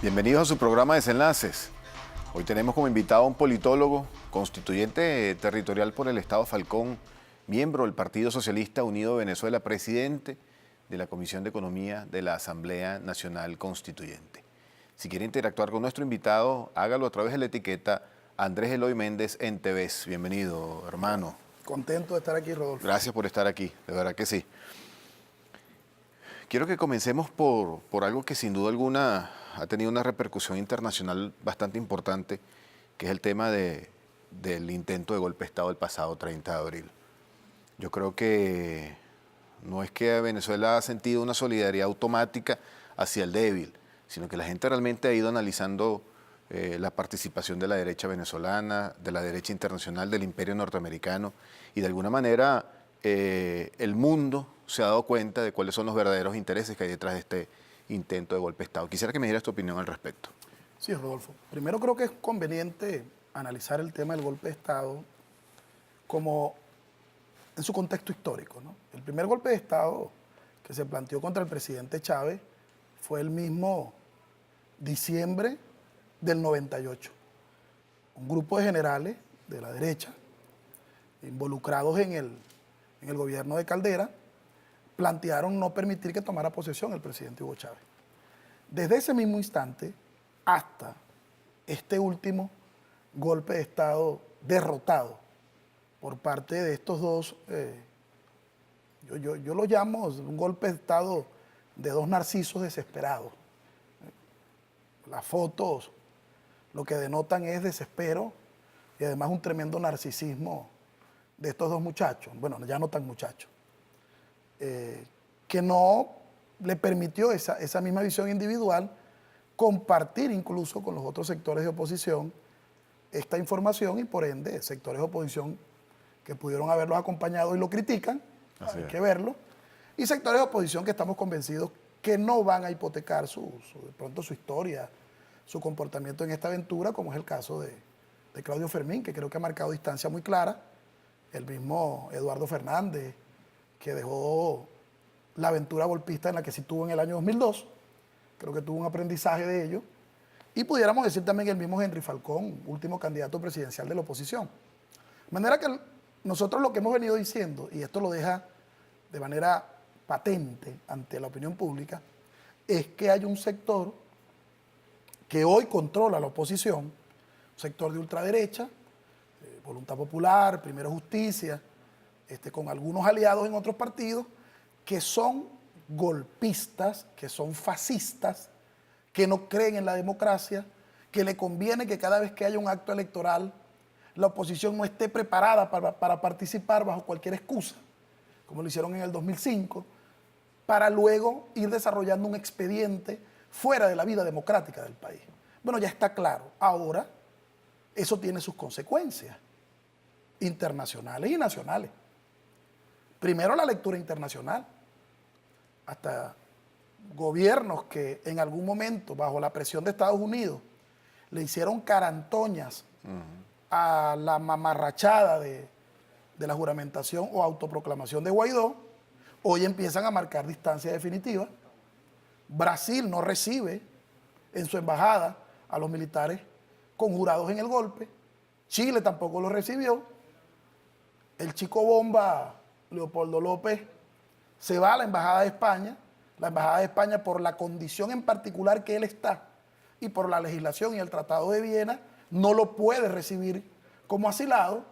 Bienvenidos a su programa Desenlaces. Hoy tenemos como invitado a un politólogo, constituyente territorial por el Estado Falcón, miembro del Partido Socialista Unido de Venezuela, presidente de la Comisión de Economía de la Asamblea Nacional Constituyente. Si quiere interactuar con nuestro invitado, hágalo a través de la etiqueta Andrés Eloy Méndez en TVs. Bienvenido, hermano. Contento de estar aquí, Rodolfo. Gracias por estar aquí, de verdad que sí. Quiero que comencemos por algo que sin duda alguna ha tenido una repercusión internacional bastante importante, que es el tema del intento de golpe de Estado el pasado 30 de abril. Yo creo que no es que Venezuela ha sentido una solidaridad automática hacia el débil, sino que la gente realmente ha ido analizando la participación de la derecha venezolana, de la derecha internacional, del imperio norteamericano, y de alguna manera el mundo se ha dado cuenta de cuáles son los verdaderos intereses que hay detrás de este intento de golpe de Estado. Quisiera que me dieras tu opinión al respecto. Sí, Rodolfo. Primero creo que es conveniente analizar el tema del golpe de Estado como en su contexto histórico, ¿no? El primer golpe de Estado que se planteó contra el presidente Chávez fue el mismo diciembre del 98. Un grupo de generales de la derecha, involucrados en el gobierno de Caldera, plantearon no permitir que tomara posesión el presidente Hugo Chávez. Desde ese mismo instante hasta este último golpe de Estado derrotado por parte de estos dos, yo lo llamo un golpe de Estado de dos narcisos desesperados. Las fotos lo que denotan es desespero y además un tremendo narcisismo de estos dos muchachos, bueno, ya no tan muchachos, que no le permitió esa misma visión individual compartir incluso con los otros sectores de oposición esta información y por ende sectores de oposición que pudieron haberlos acompañado y lo critican, hay que verlo, y sectores de oposición que estamos convencidos que no van a hipotecar de pronto su historia, su comportamiento en esta aventura, como es el caso de Claudio Fermín, que creo que ha marcado distancia muy clara, el mismo Eduardo Fernández, que dejó la aventura golpista en la que sí tuvo en el año 2002, creo que tuvo un aprendizaje de ello, y pudiéramos decir también el mismo Henry Falcón, último candidato presidencial de la oposición. De manera que nosotros lo que hemos venido diciendo, y esto lo deja de manera patente ante la opinión pública, es que hay un sector que hoy controla la oposición, un sector de ultraderecha, Voluntad Popular, Primero Justicia, con algunos aliados en otros partidos, que son golpistas, que son fascistas, que no creen en la democracia, que le conviene que cada vez que haya un acto electoral, la oposición no esté preparada para participar bajo cualquier excusa, como lo hicieron en el 2005, para luego ir desarrollando un expediente fuera de la vida democrática del país. Bueno, ya está claro. Ahora, eso tiene sus consecuencias internacionales y nacionales. Primero, la lectura internacional. Hasta gobiernos que en algún momento, bajo la presión de Estados Unidos, le hicieron carantoñas a la mamarrachada de la juramentación o autoproclamación de Guaidó, hoy empiezan a marcar distancia definitiva. Brasil no recibe en su embajada a los militares conjurados en el golpe. Chile tampoco lo recibió. El chico bomba Leopoldo López se va a la embajada de España. La embajada de España, por la condición en particular que él está y por la legislación y el Tratado de Viena, no lo puede recibir como asilado,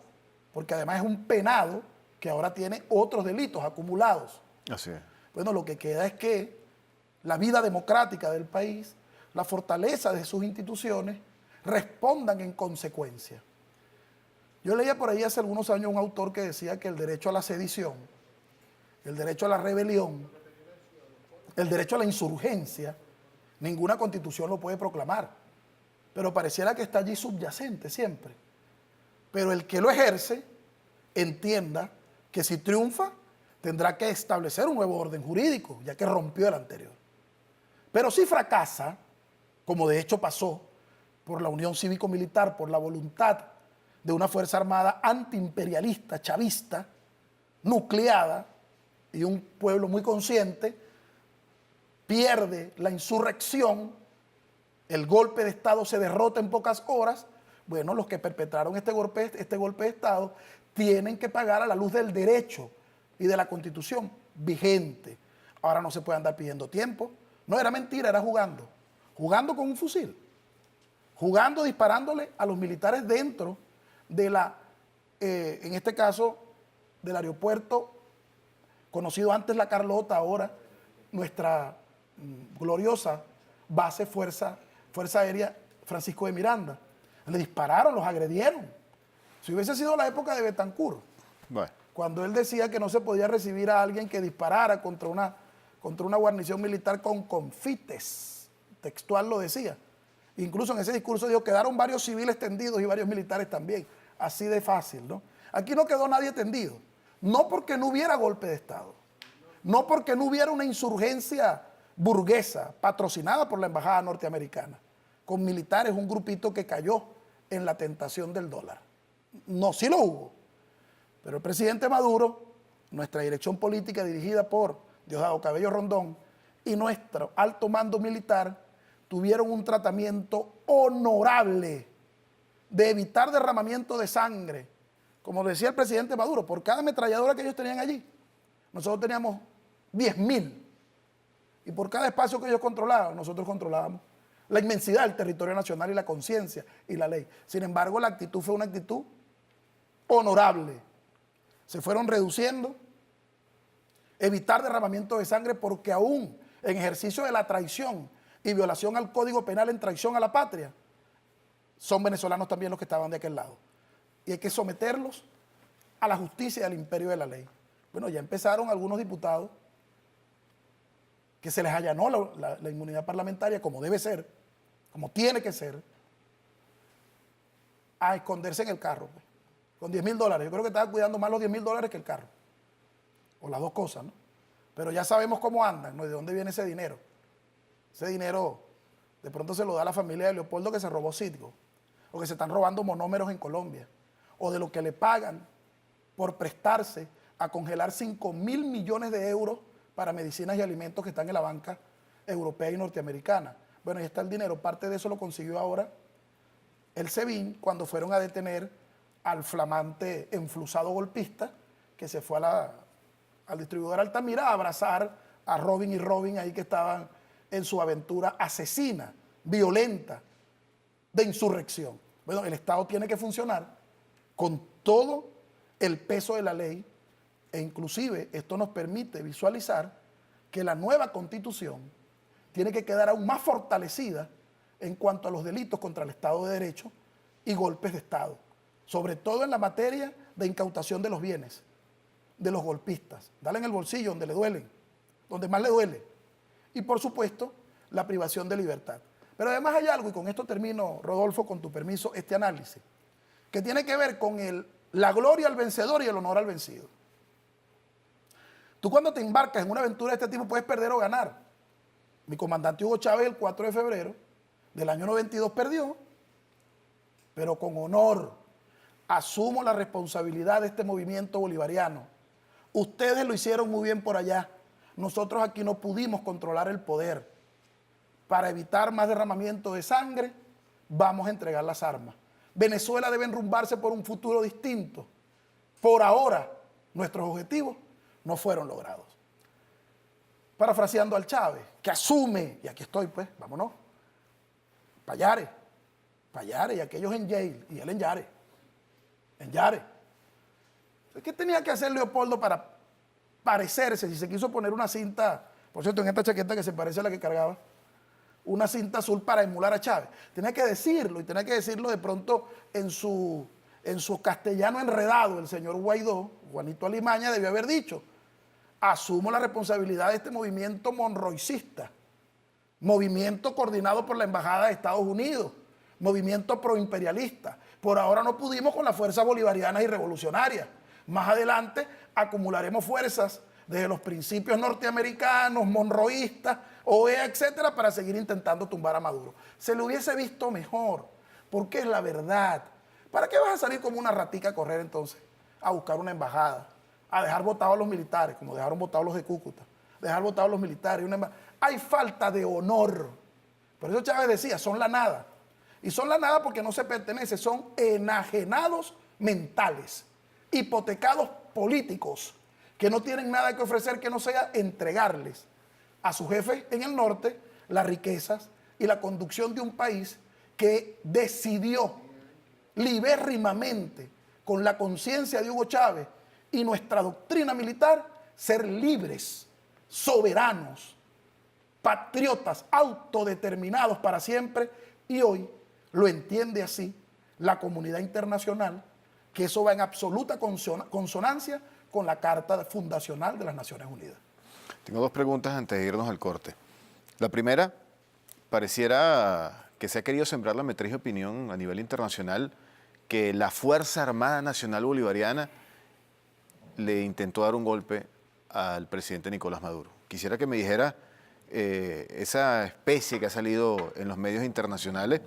porque además es un penado que ahora tiene otros delitos acumulados. Así es. Bueno, lo que queda es que la vida democrática del país, la fortaleza de sus instituciones, respondan en consecuencia. Yo leía por ahí hace algunos años un autor que decía que el derecho a la sedición, el derecho a la rebelión, el derecho a la insurgencia, ninguna constitución lo puede proclamar, pero pareciera que está allí subyacente siempre. Pero el que lo ejerce entienda que si triunfa tendrá que establecer un nuevo orden jurídico, ya que rompió el anterior. Pero si fracasa, como de hecho pasó por la unión cívico-militar, por la voluntad de una fuerza armada antiimperialista, chavista, nucleada, y un pueblo muy consciente, pierde la insurrección, el golpe de Estado se derrota en pocas horas, bueno, los que perpetraron este golpe de Estado tienen que pagar a la luz del derecho y de la Constitución vigente. Ahora no se puede andar pidiendo tiempo. No era mentira, era jugando. Jugando con un fusil. Jugando, disparándole a los militares dentro de en este caso, del aeropuerto, conocido antes La Carlota, ahora nuestra gloriosa base Fuerza Aérea Francisco de Miranda. Le dispararon, los agredieron. Si hubiese sido la época de Betancur, Bueno, cuando él decía que no se podía recibir a alguien que disparara contra una guarnición militar con confites, textual lo decía. Incluso en ese discurso dijo, quedaron varios civiles tendidos y varios militares también. Así de fácil, ¿no? Aquí no quedó nadie tendido. No porque no hubiera golpe de Estado, no porque no hubiera una insurgencia burguesa patrocinada por la embajada norteamericana, con militares, un grupito que cayó en la tentación del dólar. No, sí lo hubo. Pero el presidente Maduro, nuestra dirección política dirigida por Diosdado Cabello Rondón y nuestro alto mando militar tuvieron un tratamiento honorable de evitar derramamiento de sangre. Como decía el presidente Maduro, por cada ametralladora que ellos tenían allí, nosotros teníamos 10.000. Y por cada espacio que ellos controlaban, nosotros controlábamos la inmensidad del territorio nacional y la conciencia y la ley. Sin embargo, la actitud fue una actitud honorable. Se fueron reduciendo, evitar derramamiento de sangre, porque aún en ejercicio de la traición y violación al Código Penal en traición a la patria, son venezolanos también los que estaban de aquel lado. Y hay que someterlos a la justicia y al imperio de la ley. Bueno, ya empezaron algunos diputados que se les allanó la inmunidad parlamentaria, como debe ser, como tiene que ser, a esconderse en el carro, pues, con $10.000. Yo creo que estaba cuidando más los $10.000 que el carro. O las dos cosas, ¿no? Pero ya sabemos cómo andan, ¿no? ¿De dónde viene ese dinero? Ese dinero de pronto se lo da a la familia de Leopoldo, que se robó Citgo, o que se están robando monómeros en Colombia, o de lo que le pagan por prestarse a congelar 5.000 millones de euros para medicinas y alimentos que están en la banca europea y norteamericana. Bueno, ahí está el dinero. Parte de eso lo consiguió ahora el SEBIN cuando fueron a detener al flamante enflusado golpista que se fue al distribuidor Altamira a abrazar a Robin y Robin ahí, que estaban en su aventura asesina, violenta, de insurrección. Bueno, el Estado tiene que funcionar con todo el peso de la ley, e inclusive esto nos permite visualizar que la nueva Constitución tiene que quedar aún más fortalecida en cuanto a los delitos contra el Estado de Derecho y golpes de Estado, sobre todo en la materia de incautación de los bienes de los golpistas. Dale en el bolsillo donde le duelen, donde más le duele. Y por supuesto, la privación de libertad. Pero además hay algo, y con esto termino, Rodolfo, con tu permiso, este análisis, que tiene que ver con la gloria al vencedor y el honor al vencido. Tú cuando te embarcas en una aventura de este tipo puedes perder o ganar. Mi comandante Hugo Chávez el 4 de febrero del año 92 perdió, pero con honor. Asumo la responsabilidad de este movimiento bolivariano. Ustedes lo hicieron muy bien por allá. Nosotros aquí no pudimos controlar el poder. Para evitar más derramamiento de sangre, vamos a entregar las armas. Venezuela debe enrumbarse por un futuro distinto. Por ahora, nuestros objetivos no fueron logrados. Parafraseando al Chávez, que asume, y aquí estoy pues, vámonos, Payare, y aquellos en Yale, y él en Yare. ¿Qué tenía que hacer Leopoldo para parecerse? Si se quiso poner una cinta, por cierto, en esta chaqueta que se parece a la que cargaba, una cinta azul para emular a Chávez. Tenía que decirlo, y tenía que decirlo de pronto en su castellano enredado. El señor Guaidó, Juanito Alimaña, debió haber dicho: asumo la responsabilidad de este movimiento monroicista, movimiento coordinado por la Embajada de Estados Unidos, movimiento proimperialista. Por ahora no pudimos con las fuerzas bolivarianas y revolucionarias. Más adelante acumularemos fuerzas desde los principios norteamericanos, monroístas, OEA, etcétera, para seguir intentando tumbar a Maduro. Se lo hubiese visto mejor, porque es la verdad. ¿Para qué vas a salir como una ratica a correr entonces? A buscar una embajada, a dejar votados a los militares, como dejaron votados los de Cúcuta, dejar votados a los militares. Hay falta de honor Por eso Chávez decía, son la nada. Y son la nada porque no se pertenece, son enajenados mentales, hipotecados políticos, que no tienen nada que ofrecer que no sea entregarles a sus jefes en el norte las riquezas y la conducción de un país que decidió libérrimamente, con la conciencia de Hugo Chávez y nuestra doctrina militar, ser libres, soberanos, patriotas, autodeterminados para siempre, y hoy lo entiende así la comunidad internacional, que eso va en absoluta consonancia con la Carta Fundacional de las Naciones Unidas. Tengo dos preguntas antes de irnos al corte. La primera, pareciera que se ha querido sembrar la matriz de opinión a nivel internacional que la Fuerza Armada Nacional Bolivariana le intentó dar un golpe al presidente Nicolás Maduro. Quisiera que me dijera esa especie que ha salido en los medios internacionales,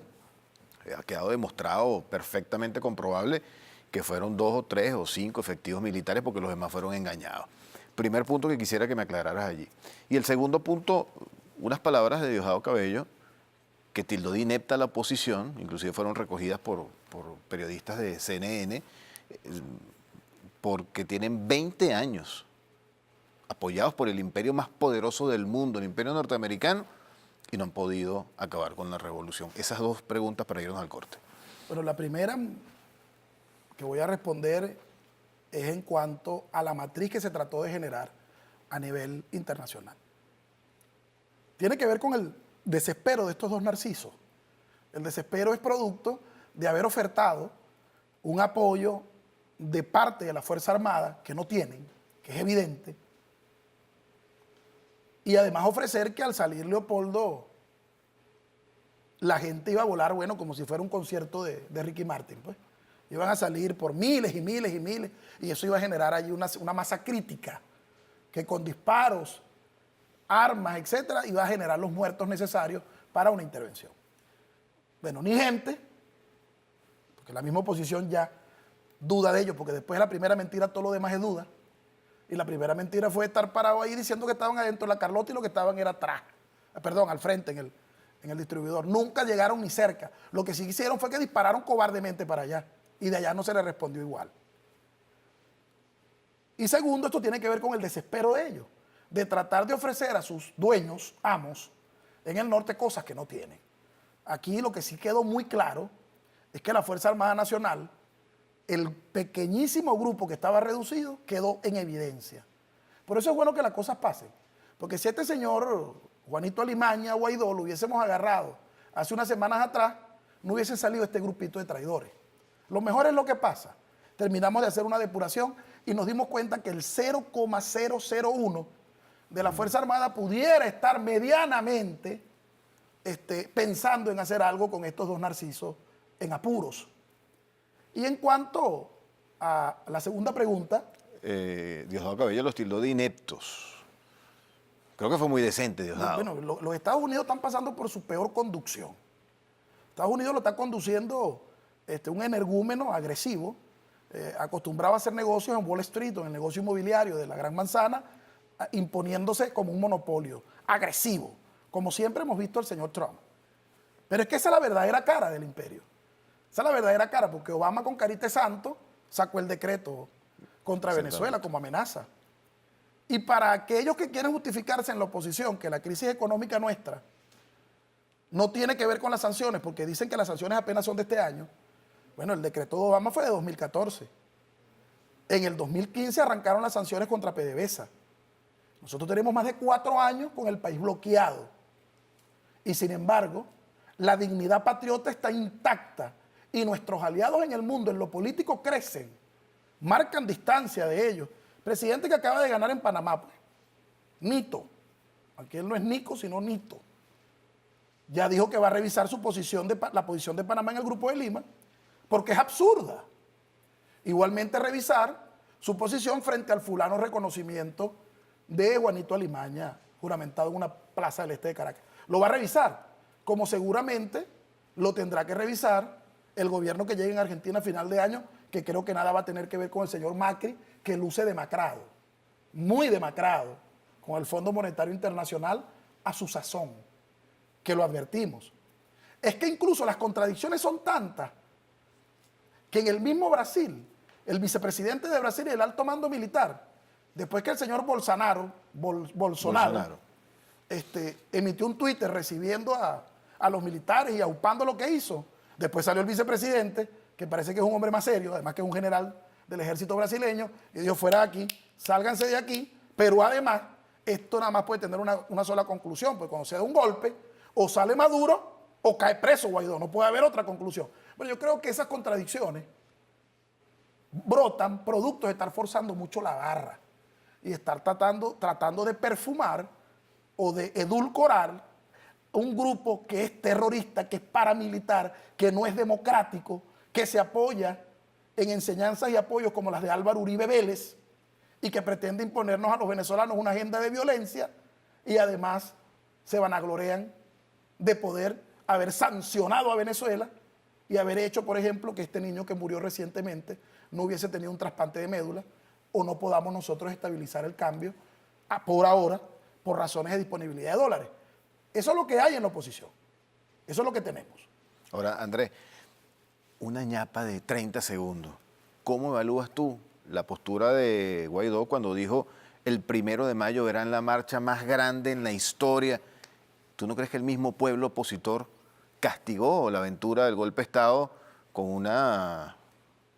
ha quedado demostrado, perfectamente comprobable, que fueron 2 o 3 o 5 efectivos militares porque los demás fueron engañados. Primer punto que quisiera que me aclararas allí. Y el segundo punto, unas palabras de Diosdado Cabello, que tildó de inepta la oposición, inclusive fueron recogidas por periodistas de CNN, porque tienen 20 años apoyados por el imperio más poderoso del mundo, el imperio norteamericano, y no han podido acabar con la revolución. Esas dos preguntas para irnos al corte. Bueno, la primera que voy a responder es en cuanto a la matriz que se trató de generar a nivel internacional. Tiene que ver con el desespero de estos dos narcisos. El desespero es producto de haber ofertado un apoyo de parte de la Fuerza Armada que no tienen, que es evidente, y además ofrecer que al salir Leopoldo la gente iba a volar, bueno, como si fuera un concierto de Ricky Martin, pues. Iban a salir por miles y miles y miles, y eso iba a generar allí una masa crítica que con disparos, armas, etcétera, iba a generar los muertos necesarios para una intervención. Bueno, ni gente, porque la misma oposición ya duda de ello, porque después de la primera mentira todo lo demás es duda, y la primera mentira fue estar parado ahí diciendo que estaban adentro de la Carlota y lo que estaban era atrás, perdón, al frente en el distribuidor. Nunca llegaron ni cerca. Lo que sí hicieron fue que dispararon cobardemente para allá, y de allá no se les respondió igual. Y segundo, esto tiene que ver con el desespero de ellos, de tratar de ofrecer a sus dueños, amos, en el norte cosas que no tienen. Aquí lo que sí quedó muy claro es que la Fuerza Armada Nacional, el pequeñísimo grupo que estaba reducido, quedó en evidencia. Por eso es bueno que las cosas pasen, porque si este señor Juanito Alimaña, Guaidó, lo hubiésemos agarrado hace unas semanas atrás, no hubiese salido este grupito de traidores. Lo mejor es lo que pasa. Terminamos de hacer una depuración y nos dimos cuenta que el 0,001 de la Fuerza Armada pudiera estar medianamente pensando en hacer algo con estos dos narcisos en apuros. Y en cuanto a la segunda pregunta... Diosdado Cabello los tildó de ineptos. Creo que fue muy decente, Diosdado. Bueno, los Estados Unidos están pasando por su peor conducción. Estados Unidos lo está conduciendo un energúmeno agresivo, acostumbrado a hacer negocios en Wall Street, en el negocio inmobiliario de la Gran Manzana, imponiéndose como un monopolio, agresivo, como siempre hemos visto al señor Trump. Pero es que esa es la verdadera cara del imperio. Esa es la verdadera cara, porque Obama con carita de santo sacó el decreto contra Venezuela como amenaza. Y para aquellos que quieren justificarse en la oposición que la crisis económica nuestra no tiene que ver con las sanciones, porque dicen que las sanciones apenas son de este año. Bueno, el decreto de Obama fue de 2014. En el 2015 arrancaron las sanciones contra PDVSA. Nosotros tenemos más de 4 años con el país bloqueado. Y sin embargo, la dignidad patriota está intacta y nuestros aliados en el mundo, en lo político, crecen, marcan distancia de ellos. Presidente que acaba de ganar en Panamá, pues, Nito, aquí él no es Nico, sino Nito, ya dijo que va a revisar su posición la posición de Panamá en el Grupo de Lima, porque es absurda. Igualmente revisar su posición frente al fulano reconocimiento de Juanito Alimaña, juramentado en una plaza del este de Caracas. Lo va a revisar, como seguramente lo tendrá que revisar el gobierno que llegue en Argentina a final de año, que creo que nada va a tener que ver con el señor Macri, que luce demacrado, muy demacrado, con el Fondo Monetario Internacional a su sazón. que lo advertimos. Es que incluso las contradicciones son tantas que en el mismo Brasil, el vicepresidente de Brasil y el alto mando militar, después que el señor Bolsonaro emitió un Twitter recibiendo a los militares y aupando lo que hizo, después salió el vicepresidente, que parece que es un hombre más serio, además que es un general del ejército brasileño, y dijo, fuera de aquí, sálganse de aquí, pero además, esto nada más puede tener una sola conclusión, porque cuando se da un golpe, o sale Maduro o cae preso Guaidó, no puede haber otra conclusión. Bueno, yo creo que esas contradicciones brotan producto de estar forzando mucho la barra y estar tratando de perfumar o de edulcorar un grupo que es terrorista, que es paramilitar, que no es democrático, que se apoya en enseñanzas y apoyos como las de Álvaro Uribe Vélez y que pretende imponernos a los venezolanos una agenda de violencia y además se vanaglorean de poder haber sancionado a Venezuela y haber hecho, por ejemplo, que este niño que murió recientemente no hubiese tenido un trasplante de médula o no podamos nosotros estabilizar el cambio por ahora por razones de disponibilidad de dólares. Eso es lo que hay en la oposición. Eso es lo que tenemos. Ahora, Andrés, una ñapa de 30 segundos. ¿Cómo evalúas tú la postura de Guaidó cuando dijo el 1 de mayo verán la marcha más grande en la historia? ¿Tú no crees que el mismo pueblo opositor castigó la aventura del golpe de Estado con una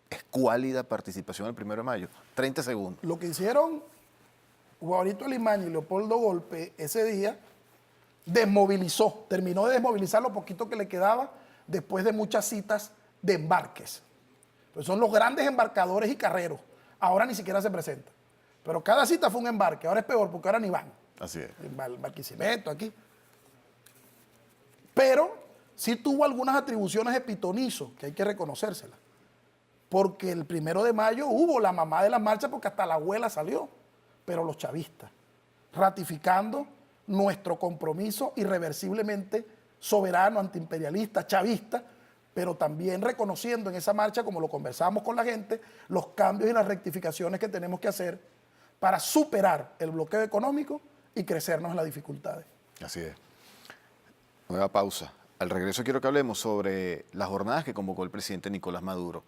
escuálida participación el 1 de mayo? 30 segundos. Lo que hicieron Guaidó Limaño y Leopoldo Golpe ese día desmovilizó, terminó de desmovilizar lo poquito que le quedaba después de muchas citas de embarques. Pues son los grandes embarcadores y carreros. Ahora ni siquiera se presentan. Pero cada cita fue un embarque. Ahora es peor porque ahora ni van. Así es. El Barquisimeto aquí. Pero sí tuvo algunas atribuciones de pitonizo que hay que reconocérselas. Porque el 1 de mayo hubo la mamá de la marcha porque hasta la abuela salió. Pero los chavistas, ratificando nuestro compromiso irreversiblemente soberano, antiimperialista, chavista, pero también reconociendo en esa marcha, como lo conversábamos con la gente, los cambios y las rectificaciones que tenemos que hacer para superar el bloqueo económico y crecernos en las dificultades. Así es. Nueva pausa. Al regreso quiero que hablemos sobre las jornadas que convocó el presidente Nicolás Maduro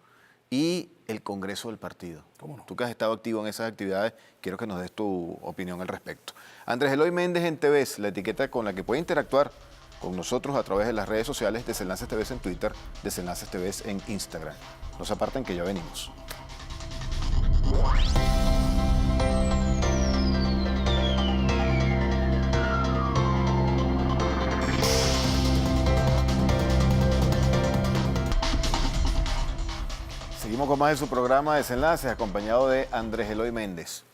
y el Congreso del partido. ¿Cómo no? Tú que has estado activo en esas actividades, quiero que nos des tu opinión al respecto. Andrés Eloy Méndez en TVs, la etiqueta con la que puede interactuar con nosotros a través de las redes sociales, Desenlaces TVs en Twitter, Desenlaces TVs en Instagram. No se aparten que ya venimos. Seguimos con más de su programa Desenlaces, acompañado de Andrés Eloy Méndez.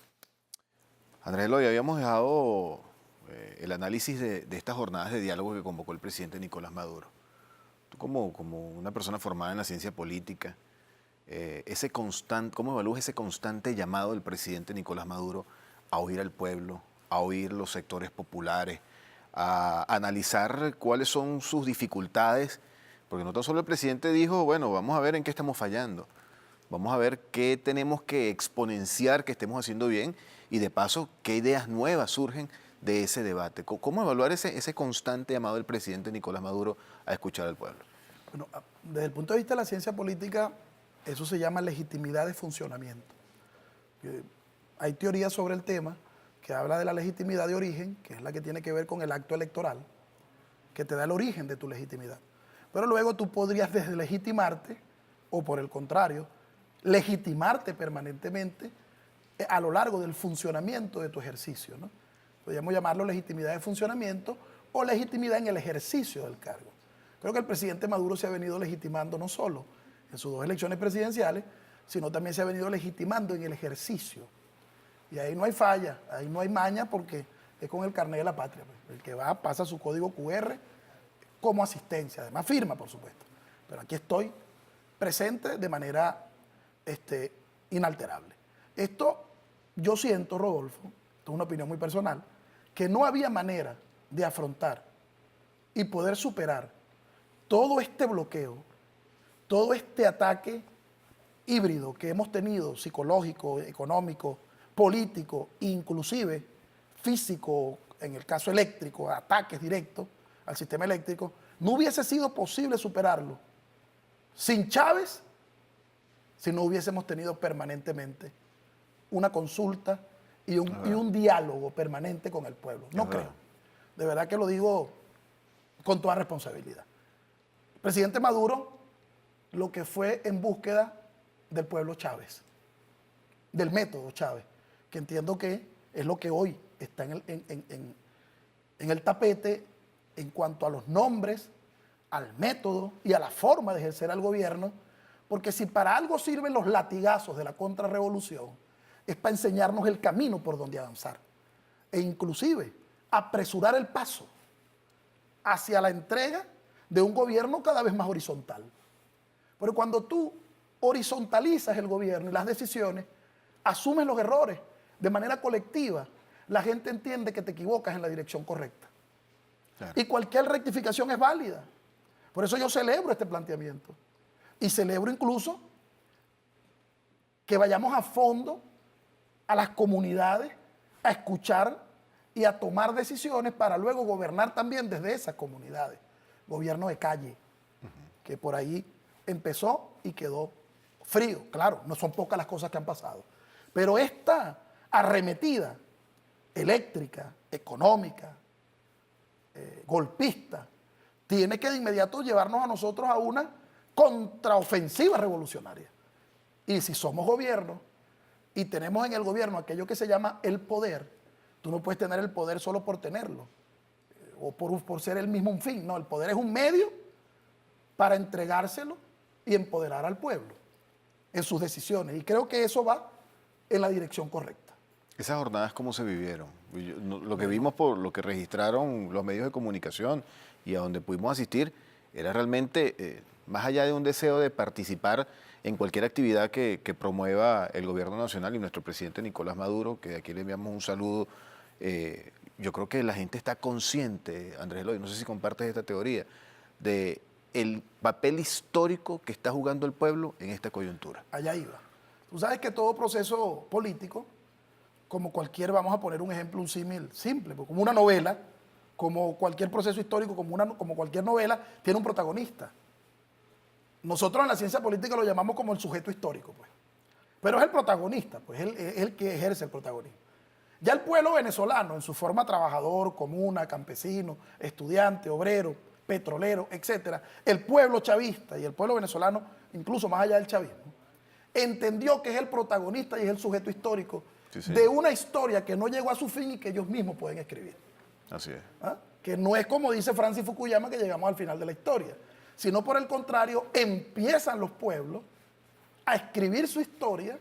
Andrés Eloy, habíamos dejado el análisis de estas jornadas de diálogo que convocó el presidente Nicolás Maduro. Tú como una persona formada en la ciencia política, ¿cómo evalúas ese constante llamado del presidente Nicolás Maduro a oír al pueblo, a oír los sectores populares, a analizar cuáles son sus dificultades? Porque no tan solo el presidente dijo, bueno, vamos a ver en qué estamos fallando, vamos a ver qué tenemos que exponenciar, que estemos haciendo bien, y de paso, qué ideas nuevas surgen de ese debate. ¿Cómo evaluar ese constante llamado del presidente Nicolás Maduro a escuchar al pueblo? Bueno, desde el punto de vista de la ciencia política, eso se llama legitimidad de funcionamiento. Hay teorías sobre el tema que habla de la legitimidad de origen, que es la que tiene que ver con el acto electoral, que te da el origen de tu legitimidad. Pero luego tú podrías deslegitimarte, o por el contrario, legitimarte permanentemente a lo largo del funcionamiento de tu ejercicio, ¿no? Podríamos llamarlo legitimidad de funcionamiento o legitimidad en el ejercicio del cargo. Creo que el presidente Maduro se ha venido legitimando no solo en sus 2 elecciones presidenciales, sino también se ha venido legitimando en el ejercicio. Y ahí no hay falla, ahí no hay maña porque es con el carnet de la patria. El que va pasa su código QR como asistencia, además firma, por supuesto. Pero aquí estoy presente de manera inalterable. Esto yo siento, Rodolfo, esto es una opinión muy personal, que no había manera de afrontar y poder superar todo este bloqueo, todo este ataque híbrido que hemos tenido, psicológico, económico, político, inclusive físico, en el caso eléctrico, ataques directos, al sistema eléctrico, no hubiese sido posible superarlo sin Chávez si no hubiésemos tenido permanentemente una consulta y un diálogo permanente con el pueblo. No creo. De verdad que lo digo con toda responsabilidad. El presidente Maduro lo que fue en búsqueda del pueblo Chávez, del método Chávez, que entiendo que es lo que hoy está en el tapete en cuanto a los nombres, al método y a la forma de ejercer al gobierno, porque si para algo sirven los latigazos de la contrarrevolución, es para enseñarnos el camino por donde avanzar e inclusive apresurar el paso hacia la entrega de un gobierno cada vez más horizontal. Pero cuando tú horizontalizas el gobierno y las decisiones, asumes los errores de manera colectiva, la gente entiende que te equivocas en la dirección correcta. Claro. Y cualquier rectificación es válida. Por eso yo celebro este planteamiento. Y celebro incluso que vayamos a fondo a las comunidades, a escuchar y a tomar decisiones para luego gobernar también desde esas comunidades. Gobierno de calle, que por ahí empezó y quedó frío. Claro, no son pocas las cosas que han pasado. Pero esta arremetida eléctrica, económica, golpista, tiene que de inmediato llevarnos a nosotros a una contraofensiva revolucionaria. Y si somos gobierno y tenemos en el gobierno aquello que se llama el poder, tú no puedes tener el poder solo por tenerlo o por ser el mismo un fin. No, el poder es un medio para entregárselo y empoderar al pueblo en sus decisiones. Y creo que eso va en la dirección correcta. ¿Esas jornadas cómo se vivieron? Lo que vimos por lo que registraron los medios de comunicación y a donde pudimos asistir era realmente, más allá de un deseo de participar en cualquier actividad que promueva el gobierno nacional y nuestro presidente Nicolás Maduro, que de aquí le enviamos un saludo. Yo creo que la gente está consciente, Andrés Eloy, no sé si compartes esta teoría, de el papel histórico que está jugando el pueblo en esta coyuntura. Allá iba. Tú sabes que todo proceso político, como cualquier, vamos a poner un ejemplo, un símil simple, como una novela, como cualquier proceso histórico, como cualquier novela, tiene un protagonista. Nosotros en la ciencia política lo llamamos como el sujeto histórico, pues. Pero es el protagonista, pues es el que ejerce el protagonismo. Ya el pueblo venezolano, en su forma trabajador, comuna, campesino, estudiante, obrero, petrolero, etcétera, el pueblo chavista y el pueblo venezolano, incluso más allá del chavismo, entendió que es el protagonista y es el sujeto histórico de una historia que no llegó a su fin y que ellos mismos pueden escribir. Así es. ¿Ah? Que no es como dice Francis Fukuyama que llegamos al final de la historia, sino por el contrario, empiezan los pueblos a escribir su historia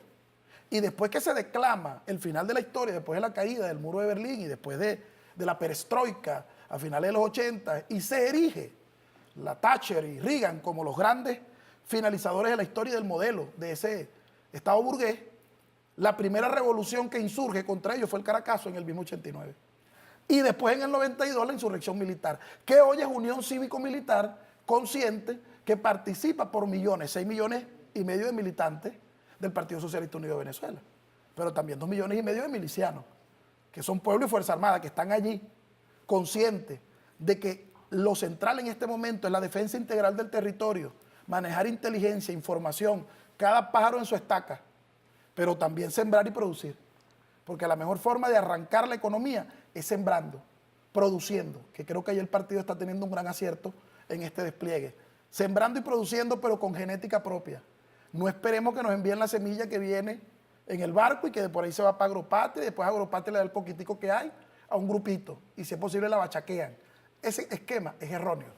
y después que se declama el final de la historia, después de la caída del muro de Berlín y después de la perestroika a finales de los 80 y se erige la Thatcher y Reagan como los grandes finalizadores de la historia del modelo de ese Estado burgués, la primera revolución que insurge contra ellos fue el Caracazo en el mismo 89. Y después en el 92 la insurrección militar, que hoy es Unión Cívico-Militar consciente que participa por millones, 6,5 millones de militantes del Partido Socialista Unido de Venezuela, pero también 2,5 millones de milicianos, que son pueblo y Fuerza Armada, que están allí conscientes de que lo central en este momento es la defensa integral del territorio, manejar inteligencia, información, cada pájaro en su estaca, pero también sembrar y producir, porque la mejor forma de arrancar la economía es sembrando, produciendo, que creo que ahí el partido está teniendo un gran acierto en este despliegue, sembrando y produciendo, pero con genética propia. No esperemos que nos envíen la semilla que viene en el barco y que de por ahí se va para Agropatria y después Agropatria le da el poquitico que hay a un grupito y si es posible la bachaquean. Ese esquema es erróneo.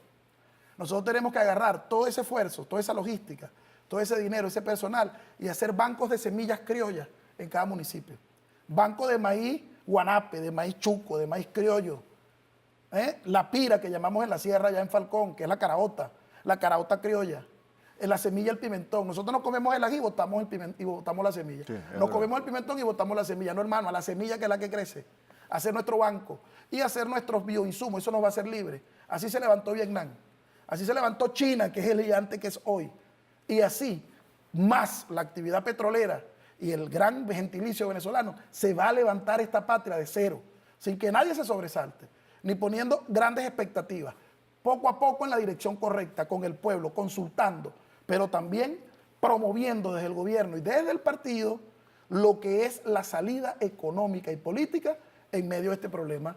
Nosotros tenemos que agarrar todo ese esfuerzo, toda esa logística, todo ese dinero, ese personal y hacer bancos de semillas criollas en cada municipio. Banco de maíz guanape, de maíz chuco, de maíz criollo. La pira que llamamos en la sierra allá en Falcón, que es la caraota criolla. En la semilla el pimentón. Nosotros no comemos el ají y botamos la semilla. Sí, nos comemos el pimentón y botamos la semilla. No, hermano, a la semilla que es la que crece. Hacer nuestro banco y hacer nuestros bioinsumos. Eso nos va a hacer libre. Así se levantó Vietnam. Así se levantó China, que es el gigante que es hoy. Y así, más la actividad petrolera y el gran gentilicio venezolano, se va a levantar esta patria de cero, sin que nadie se sobresalte, ni poniendo grandes expectativas, poco a poco en la dirección correcta, con el pueblo, consultando, pero también promoviendo desde el gobierno y desde el partido lo que es la salida económica y política en medio de este problema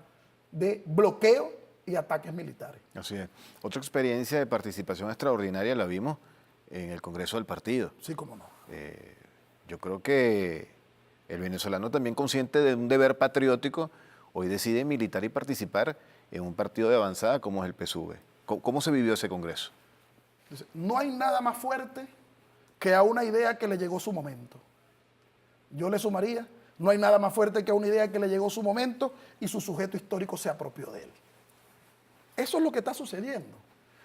de bloqueo y ataques militares. Así es. Otra experiencia de participación extraordinaria la vimos en el Congreso del partido. Sí, cómo no. Yo creo que el venezolano también consciente de un deber patriótico, hoy decide militar y participar en un partido de avanzada como es el PSUV. ¿Cómo se vivió ese Congreso? No hay nada más fuerte que a una idea que le llegó su momento. Yo le sumaría, no hay nada más fuerte que a una idea que le llegó su momento y su sujeto histórico se apropió de él. Eso es lo que está sucediendo.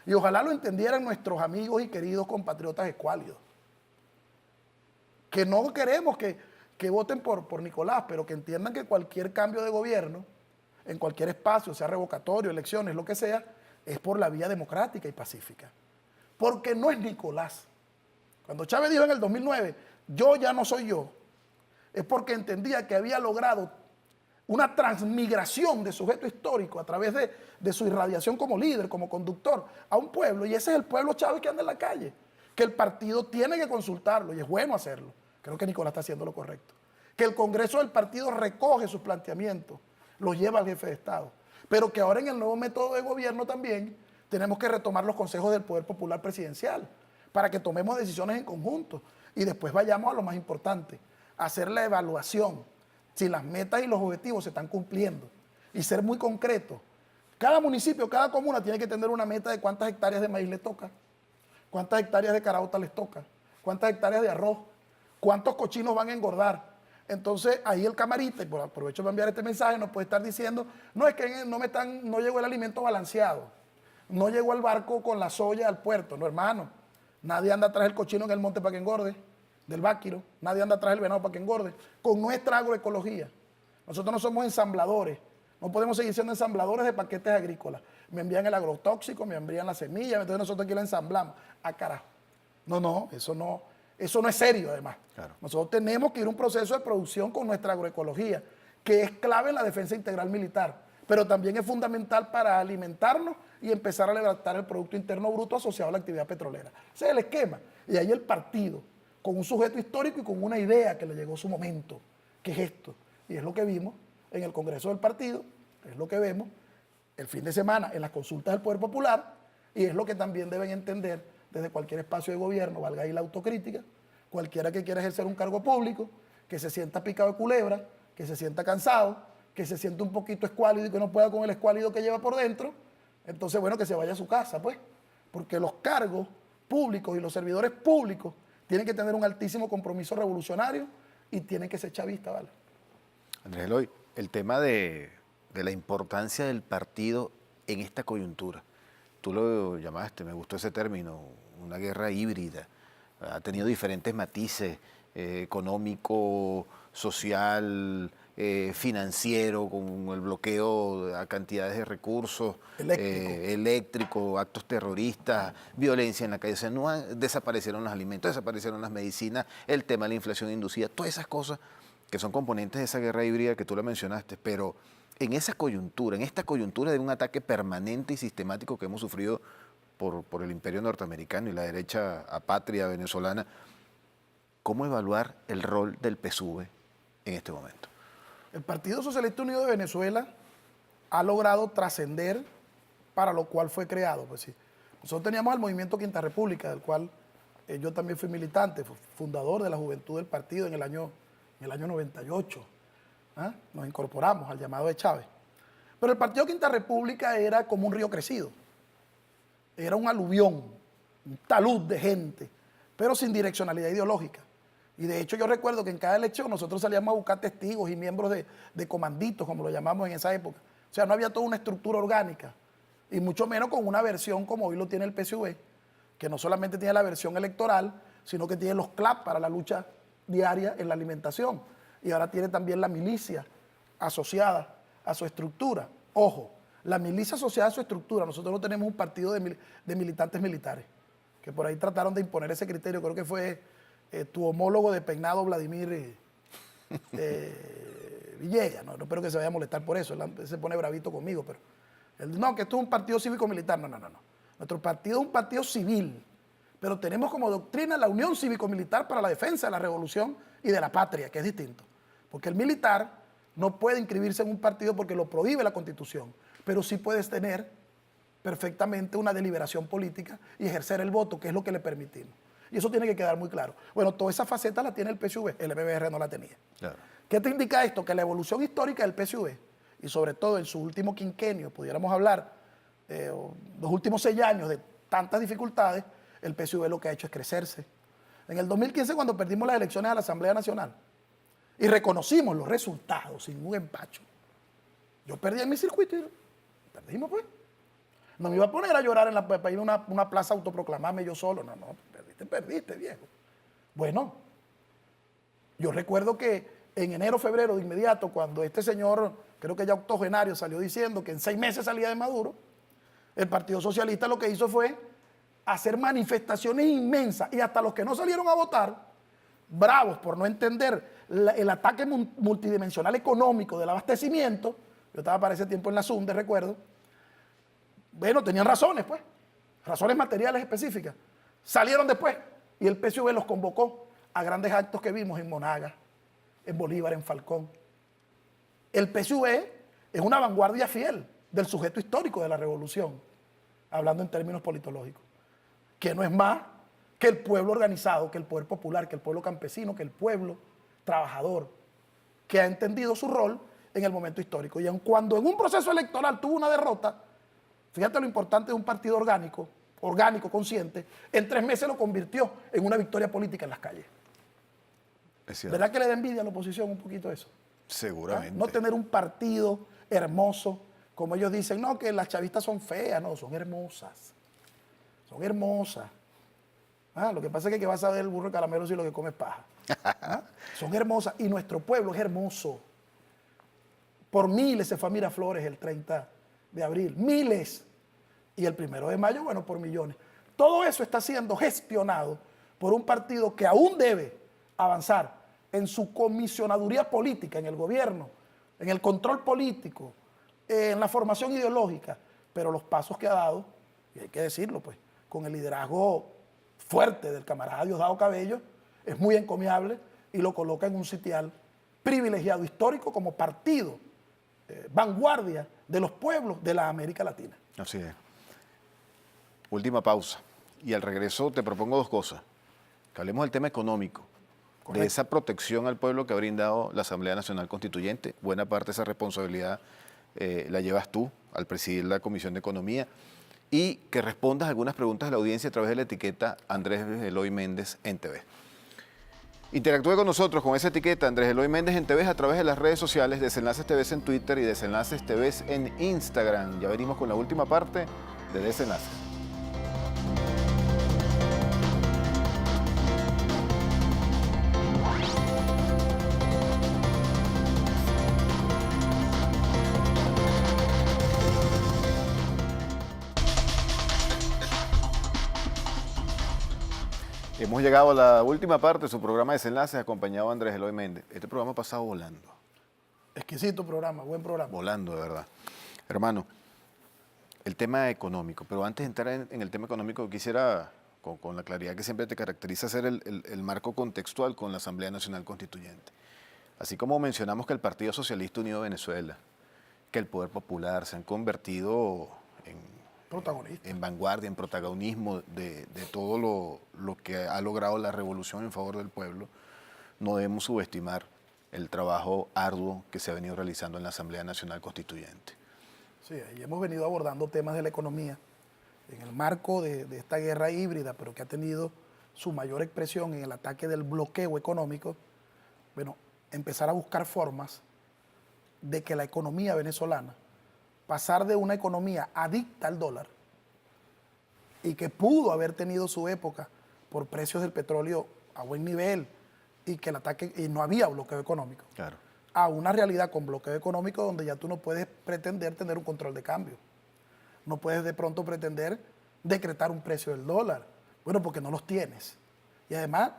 Y ojalá lo entendieran nuestros amigos y queridos compatriotas escuálidos. Que no queremos que voten por Nicolás, pero que entiendan que cualquier cambio de gobierno, en cualquier espacio, sea revocatorio, elecciones, lo que sea, es por la vía democrática y pacífica. Porque no es Nicolás. Cuando Chávez dijo en el 2009, yo ya no soy yo, es porque entendía que había logrado una transmigración de sujeto histórico a través de su irradiación como líder, como conductor, a un pueblo, y ese es el pueblo Chávez que anda en la calle, que el partido tiene que consultarlo, y es bueno hacerlo. Creo que Nicolás está haciendo lo correcto. Que el Congreso del partido recoge sus planteamientos, los lleva al jefe de Estado, pero que ahora en el nuevo método de gobierno también tenemos que retomar los consejos del Poder Popular Presidencial, para que tomemos decisiones en conjunto, y después vayamos a lo más importante, hacer la evaluación, si las metas y los objetivos se están cumpliendo, y ser muy concreto. Cada municipio, cada comuna tiene que tener una meta de cuántas hectáreas de maíz les toca, cuántas hectáreas de caraota les toca, cuántas hectáreas de arroz, cuántos cochinos van a engordar. Entonces ahí el camarita, y por aprovecho para enviar este mensaje, nos puede estar diciendo, no, es que no llegó el alimento balanceado, no llegó el barco con la soya al puerto. No, hermano, nadie anda atrás del cochino en el monte para que engorde, del váquiro, nadie anda atrás del venado para que engorde, con nuestra agroecología. Nosotros no somos ensambladores, no podemos seguir siendo ensambladores de paquetes agrícolas. Me envían el agrotóxico, me envían la semilla, entonces nosotros aquí la ensamblamos. Ah, carajo. No, eso no es serio además. Claro. Nosotros tenemos que ir a un proceso de producción con nuestra agroecología, que es clave en la defensa integral militar, pero también es fundamental para alimentarnos y empezar a levantar el Producto Interno Bruto asociado a la actividad petrolera. Ese es el esquema. Y ahí el partido, con un sujeto histórico y con una idea que le llegó su momento, que es esto. Y es lo que vimos en el Congreso del partido, es lo que vemos el fin de semana en las consultas del Poder Popular, y es lo que también deben entender desde cualquier espacio de gobierno, valga ahí la autocrítica, cualquiera que quiera ejercer un cargo público, que se sienta picado de culebra, que se sienta cansado, que se sienta un poquito escuálido y que no pueda con el escuálido que lleva por dentro, entonces bueno, que se vaya a su casa, pues, porque los cargos públicos y los servidores públicos tienen que tener un altísimo compromiso revolucionario y tienen que ser chavistas, ¿vale? Andrés Eloy, el tema de la importancia del partido en esta coyuntura. Tú lo llamaste, me gustó ese término, una guerra híbrida. Ha tenido diferentes matices, económico, social, financiero, con el bloqueo a cantidades de recursos, eléctrico, actos terroristas, violencia en la calle. O sea, desaparecieron los alimentos, desaparecieron las medicinas, el tema de la inflación inducida, todas esas cosas que son componentes de esa guerra híbrida que tú la mencionaste, pero en esa coyuntura, en esta coyuntura de un ataque permanente y sistemático que hemos sufrido por el imperio norteamericano y la derecha apátrida venezolana, ¿cómo evaluar el rol del PSUV en este momento? El Partido Socialista Unido de Venezuela ha logrado trascender para lo cual fue creado. Pues sí. Nosotros teníamos al Movimiento Quinta República, del cual yo también fui militante, fundador de la juventud del partido en el año 98. ¿Ah? Nos incorporamos al llamado de Chávez. Pero el Partido Quinta República era como un río crecido. Era un aluvión, un talud de gente, pero sin direccionalidad ideológica. Y de hecho yo recuerdo que en cada elección nosotros salíamos a buscar testigos y miembros de comanditos, como lo llamamos en esa época. O sea, no había toda una estructura orgánica, y mucho menos con una versión como hoy lo tiene el PSUV, que no solamente tiene la versión electoral, sino que tiene los CLAP para la lucha diaria en la alimentación. Y ahora tiene también la milicia asociada a su estructura. Ojo, la milicia asociada a su estructura, nosotros no tenemos un partido de militantes militares, que por ahí trataron de imponer ese criterio, creo que fue tu homólogo de peinado, Vladimir Villegas, no espero que se vaya a molestar por eso, él se pone bravito conmigo, pero No, que esto es un partido cívico-militar. No. Nuestro partido es un partido civil, pero tenemos como doctrina la unión cívico-militar para la defensa de la revolución y de la patria, que es distinto. Porque el militar no puede inscribirse en un partido porque lo prohíbe la Constitución, pero sí puedes tener perfectamente una deliberación política y ejercer el voto, que es lo que le permitimos. Y eso tiene que quedar muy claro. Bueno, toda esa faceta la tiene el PSUV, el MBR no la tenía. Claro. ¿Qué te indica esto? Que la evolución histórica del PSUV, y sobre todo en su último quinquenio, pudiéramos hablar, los últimos 6 años de tantas dificultades, el PSUV lo que ha hecho es crecerse. En el 2015, cuando perdimos las elecciones a la Asamblea Nacional y reconocimos los resultados sin ningún empacho, yo perdí en mi circuito y perdimos, pues. No me iba a poner a llorar para ir a una plaza a autoproclamarme yo solo. No, perdiste, viejo. Bueno, yo recuerdo que en enero, febrero, de inmediato, cuando este señor, creo que ya octogenario, salió diciendo que en 6 meses salía de Maduro, el Partido Socialista lo que hizo fue hacer manifestaciones inmensas, y hasta los que no salieron a votar, bravos por no entender el ataque multidimensional económico del abastecimiento. Yo estaba para ese tiempo en la SUNDE, recuerdo. Bueno, tenían razones, pues, razones materiales específicas. Salieron después y el PSUV los convocó a grandes actos que vimos en Monagas, en Bolívar, en Falcón. El PSUV es una vanguardia fiel del sujeto histórico de la revolución, hablando en términos politológicos, que no es más que el pueblo organizado, que el poder popular, que el pueblo campesino, que el pueblo trabajador, que ha entendido su rol en el momento histórico. Y aun cuando en un proceso electoral tuvo una derrota, fíjate lo importante de un partido orgánico, consciente, en 3 meses lo convirtió en una victoria política en las calles. Es cierto. ¿Verdad que le da envidia a la oposición un poquito eso? Seguramente. No tener un partido hermoso, como ellos dicen, no, que las chavistas son feas, no, son hermosas. Son hermosas. Lo que pasa es que vas a ver el burro de caramelo si lo que come es paja. Son hermosas y nuestro pueblo es hermoso. Por miles se fue a Miraflores el 30 de abril, miles. Y el 1 de mayo, bueno, por millones. Todo eso está siendo gestionado por un partido que aún debe avanzar en su comisionaduría política, en el gobierno, en el control político, en la formación ideológica, pero los pasos que ha dado, y hay que decirlo, pues, con el liderazgo fuerte del camarada Diosdado Cabello, es muy encomiable y lo coloca en un sitial privilegiado histórico como partido, vanguardia de los pueblos de la América Latina. Así es. Última pausa. Y al regreso te propongo 2 cosas. Que hablemos del tema económico, Correcto. de esa protección al pueblo que ha brindado la Asamblea Nacional Constituyente. Buena parte de esa responsabilidad la llevas tú al presidir la Comisión de Economía. Y que respondas algunas preguntas de la audiencia a través de la etiqueta Andrés Eloy Méndez en TV. Interactúe con nosotros con esa etiqueta Andrés Eloy Méndez en TV a través de las redes sociales Desenlaces TV en Twitter y Desenlaces TV en Instagram. Ya venimos con la última parte de Desenlaces. Hemos llegado a la última parte de su programa Desenlaces, acompañado de Andrés Eloy Méndez. Este programa ha pasado volando. Exquisito programa, buen programa. Volando, de verdad. Hermano, el tema económico, pero antes de entrar en el tema económico, quisiera, con la claridad que siempre te caracteriza, hacer el marco contextual con la Asamblea Nacional Constituyente. Así como mencionamos que el Partido Socialista Unido de Venezuela, que el Poder Popular se han convertido en vanguardia, en protagonismo de todo lo que ha logrado la revolución en favor del pueblo, no debemos subestimar el trabajo arduo que se ha venido realizando en la Asamblea Nacional Constituyente. Sí, ahí hemos venido abordando temas de la economía en el marco de esta guerra híbrida, pero que ha tenido su mayor expresión en el ataque del bloqueo económico. Bueno, empezar a buscar formas de que la economía venezolana, pasar de una economía adicta al dólar y que pudo haber tenido su época por precios del petróleo a buen nivel y que el ataque y no había bloqueo económico, Claro. a una realidad con bloqueo económico donde ya tú no puedes pretender tener un control de cambio. No puedes de pronto pretender decretar un precio del dólar. Bueno, porque no los tienes. Y además,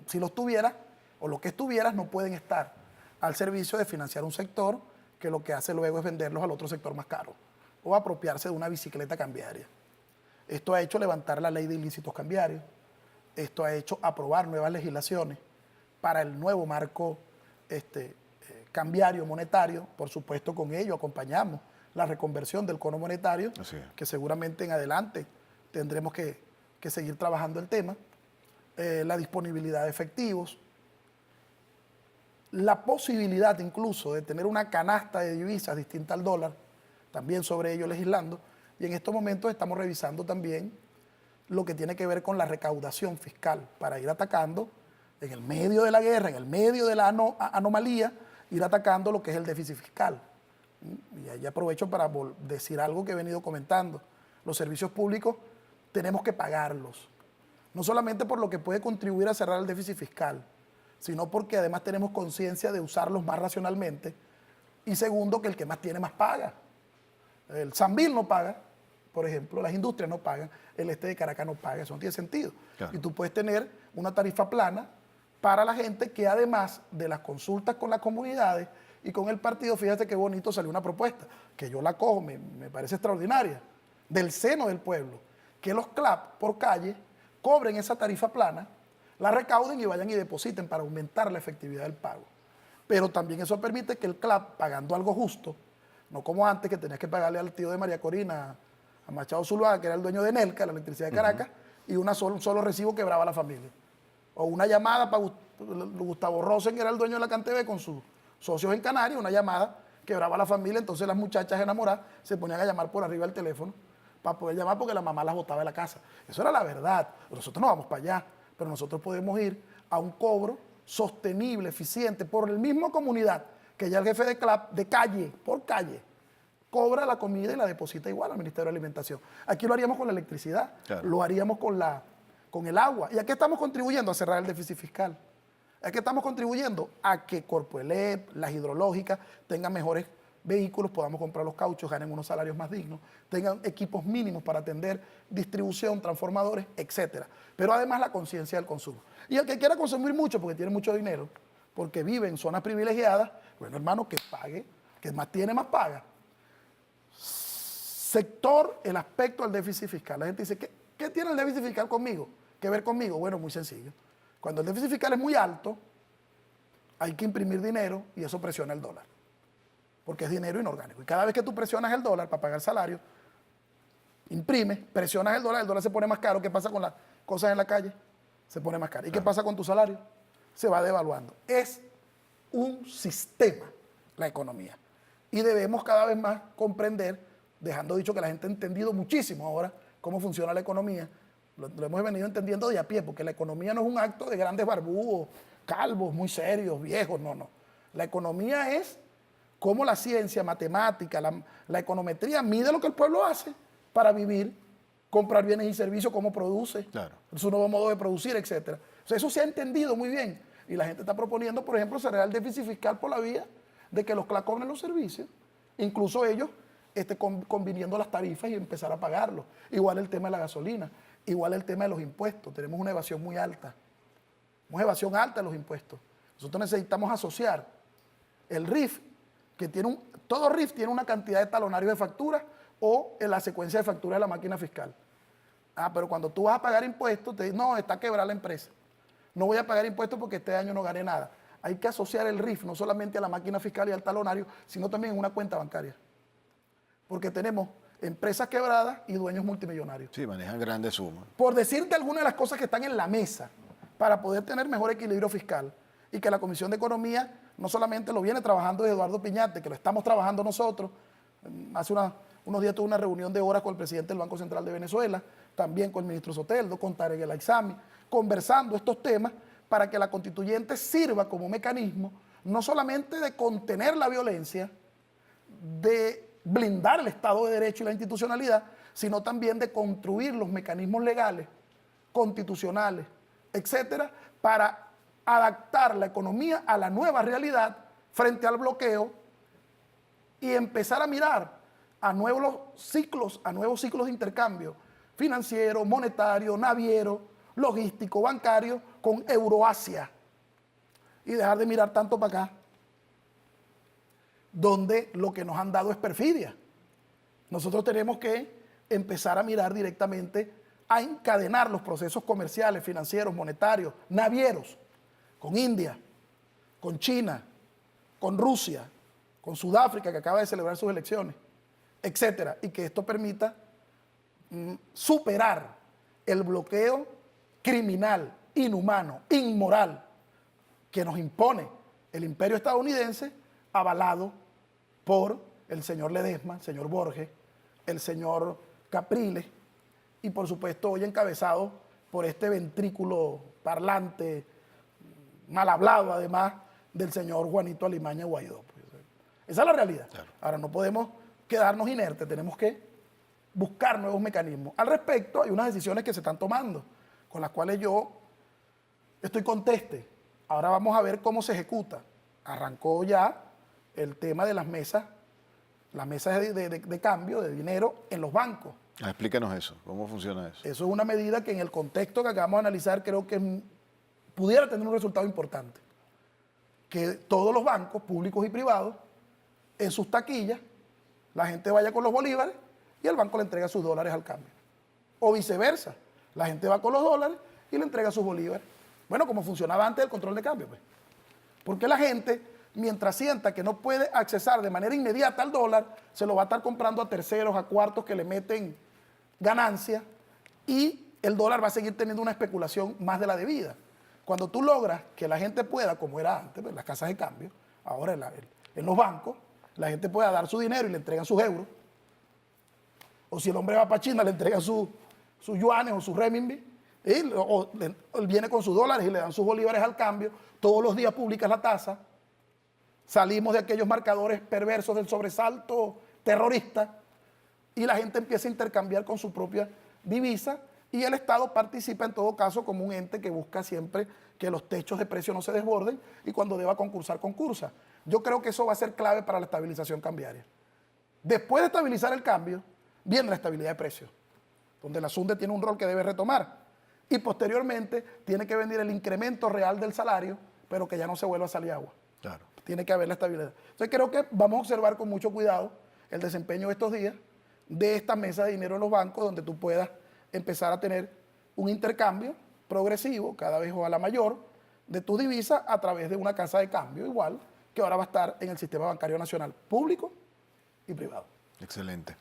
si los tuvieras o lo que estuvieras, no pueden estar al servicio de financiar un sector que lo que hace luego es venderlos al otro sector más caro o apropiarse de una bicicleta cambiaria. Esto ha hecho levantar la ley de ilícitos cambiarios. Esto ha hecho aprobar nuevas legislaciones para el nuevo marco cambiario monetario. Por supuesto, con ello acompañamos la reconversión del cono monetario, que seguramente en adelante tendremos que seguir trabajando el tema. La disponibilidad de efectivos, la posibilidad incluso de tener una canasta de divisas distinta al dólar, también sobre ello legislando, y en estos momentos estamos revisando también lo que tiene que ver con la recaudación fiscal para ir atacando en el medio de la guerra, en el medio de la anomalía, ir atacando lo que es el déficit fiscal. Y ahí aprovecho para decir algo que he venido comentando. Los servicios públicos tenemos que pagarlos, no solamente por lo que puede contribuir a cerrar el déficit fiscal, sino porque además tenemos conciencia de usarlos más racionalmente, y segundo, que el que más tiene más paga. El Sambil no paga, por ejemplo, las industrias no pagan, el este de Caracas no paga, eso no tiene sentido. Claro. Y tú puedes tener una tarifa plana para la gente que, además de las consultas con las comunidades y con el partido, fíjate qué bonito salió una propuesta, que yo la cojo, me parece extraordinaria, del seno del pueblo, que los CLAP por calle cobren esa tarifa plana, la recauden y vayan y depositen para aumentar la efectividad del pago. Pero también eso permite que el CLAP, pagando algo justo, no como antes que tenías que pagarle al tío de María Corina, a Machado Zuluaga, que era el dueño de Nelca, la electricidad de Caracas, y un solo recibo quebraba la familia. O una llamada para Gustavo Rosen, que era el dueño de la CanTV, con sus socios en Canarias, una llamada quebraba la familia, entonces las muchachas enamoradas se ponían a llamar por arriba del teléfono para poder llamar porque la mamá las botaba de la casa. Eso era la verdad. Nosotros no vamos para allá, pero nosotros podemos ir a un cobro sostenible, eficiente, por la misma comunidad, que ya el jefe de CLAP, de calle, por calle, cobra la comida y la deposita igual al Ministerio de Alimentación. Aquí lo haríamos con la electricidad, claro. Lo haríamos con el agua. ¿Y a qué estamos contribuyendo? A cerrar el déficit fiscal. ¿A qué estamos contribuyendo? A que Corpoelep, las hidrológicas, tengan mejores vehículos, podamos comprar los cauchos, ganen unos salarios más dignos, tengan equipos mínimos para atender distribución, transformadores, etc. Pero además la conciencia del consumo. Y el que quiera consumir mucho porque tiene mucho dinero, porque vive en zonas privilegiadas, bueno, hermano, que pague, que más tiene, más paga. Sector, el aspecto del déficit fiscal. La gente dice, ¿qué tiene el déficit fiscal conmigo? ¿Qué ver conmigo? Bueno, muy sencillo. Cuando el déficit fiscal es muy alto, hay que imprimir dinero y eso presiona el dólar, porque es dinero inorgánico. Y cada vez que tú presionas el dólar para pagar salario, imprimes, presionas el dólar se pone más caro. ¿Qué pasa con las cosas en la calle? Se pone más caro. ¿Y qué pasa con tu salario? Se va devaluando. Es un sistema la economía. Y debemos cada vez más comprender, dejando dicho que la gente ha entendido muchísimo ahora cómo funciona la economía. Lo hemos venido entendiendo de a pie, porque la economía no es un acto de grandes barbudos, calvos, muy serios, viejos, no. La economía es cómo la ciencia, matemática, la econometría mide lo que el pueblo hace para vivir, comprar bienes y servicios, cómo produce, claro, su nuevo modo de producir, etc. O sea, eso se ha entendido muy bien. Y la gente está proponiendo, por ejemplo, cerrar el déficit fiscal por la vía de que los CLAC cobren los servicios, incluso ellos conviniendo las tarifas y empezar a pagarlos. Igual el tema de la gasolina, igual el tema de los impuestos. Tenemos una evasión muy alta, una evasión alta de los impuestos. Nosotros necesitamos asociar el RIF, que todo RIF tiene una cantidad de talonarios de facturas o en la secuencia de facturas de la máquina fiscal. Pero cuando tú vas a pagar impuestos, te dicen, no, está quebrada la empresa. No voy a pagar impuestos porque este año no gané nada. Hay que asociar el RIF no solamente a la máquina fiscal y al talonario, sino también en una cuenta bancaria. Porque tenemos empresas quebradas y dueños multimillonarios. Sí, manejan grandes sumas. Por decirte algunas de las cosas que están en la mesa para poder tener mejor equilibrio fiscal, y que la Comisión de Economía no solamente lo viene trabajando de Eduardo Piñate, que lo estamos trabajando nosotros. Hace unos días tuve una reunión de horas con el presidente del Banco Central de Venezuela, también con el ministro Soteldo, con Tarek El Aizami, conversando estos temas para que la constituyente sirva como mecanismo no solamente de contener la violencia, de blindar el Estado de Derecho y la institucionalidad, sino también de construir los mecanismos legales, constitucionales, etcétera, para adaptar la economía a la nueva realidad frente al bloqueo y empezar a mirar a nuevos ciclos de intercambio financiero, monetario, naviero, logístico, bancario con Euroasia, y dejar de mirar tanto para acá, donde lo que nos han dado es perfidia. Nosotros tenemos que empezar a mirar directamente a encadenar los procesos comerciales, financieros, monetarios, navieros, con India, con China, con Rusia, con Sudáfrica, que acaba de celebrar sus elecciones, etcétera, y que esto permita superar el bloqueo criminal, inhumano, inmoral que nos impone el imperio estadounidense, avalado por el señor Ledesma, el señor Borges, el señor Capriles y por supuesto hoy encabezado por este ventrículo parlante, mal hablado además, del señor Juanito Alimaña Guaidó. Pues, esa es la realidad. Claro. Ahora no podemos quedarnos inertes, tenemos que buscar nuevos mecanismos. Al respecto, hay unas decisiones que se están tomando, con las cuales yo estoy conteste. Ahora vamos a ver cómo se ejecuta. Arrancó ya el tema de las mesas de cambio de dinero en los bancos. Explícanos eso, ¿cómo funciona eso? Eso es una medida que en el contexto que acabamos de analizar creo que pudiera tener un resultado importante. Que todos los bancos, públicos y privados, en sus taquillas, la gente vaya con los bolívares y el banco le entrega sus dólares al cambio. O viceversa, la gente va con los dólares y le entrega sus bolívares. Bueno, como funcionaba antes el control de cambio, pues. Porque la gente, mientras sienta que no puede accesar de manera inmediata al dólar, se lo va a estar comprando a terceros, a cuartos que le meten ganancias y el dólar va a seguir teniendo una especulación más de la debida. Cuando tú logras que la gente pueda, como era antes, en las casas de cambio, ahora en los bancos, la gente pueda dar su dinero y le entregan sus euros, o si el hombre va para China, le entregan sus yuanes o sus renminbi, o él viene con sus dólares y le dan sus bolívares al cambio, todos los días publicas la tasa, salimos de aquellos marcadores perversos del sobresalto terrorista y la gente empieza a intercambiar con su propia divisa y el Estado participa en todo caso como un ente que busca siempre que los techos de precio no se desborden y cuando deba concursar, concursa. Yo creo que eso va a ser clave para la estabilización cambiaria. Después de estabilizar el cambio, viene la estabilidad de precios, donde la SUNDE tiene un rol que debe retomar y posteriormente tiene que venir el incremento real del salario, pero que ya no se vuelva a salir agua. Claro. Tiene que haber la estabilidad. Entonces creo que vamos a observar con mucho cuidado el desempeño de estos días de esta mesa de dinero en los bancos, donde tú puedas empezar a tener un intercambio progresivo, cada vez ojalá mayor, de tu divisa a través de una casa de cambio, igual que ahora va a estar en el sistema bancario nacional, público y privado. Excelente.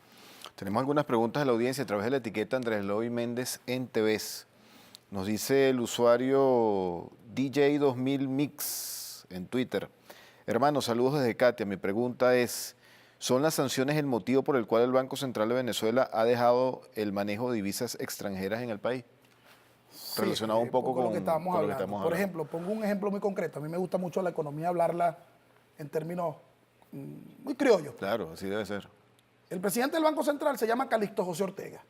Tenemos algunas preguntas de la audiencia a través de la etiqueta Andrés Loy Méndez en TVs. Nos dice el usuario DJ2000 Mix en Twitter. Hermanos, saludos desde Katia. Mi pregunta es, ¿son las sanciones el motivo por el cual el Banco Central de Venezuela ha dejado el manejo de divisas extranjeras en el país? Sí, relacionado un poco con lo que estábamos hablando. Por ejemplo, pongo un ejemplo muy concreto. A mí me gusta mucho la economía hablarla en términos muy criollos. Claro, así debe ser. El presidente del Banco Central se llama Calixto José Ortega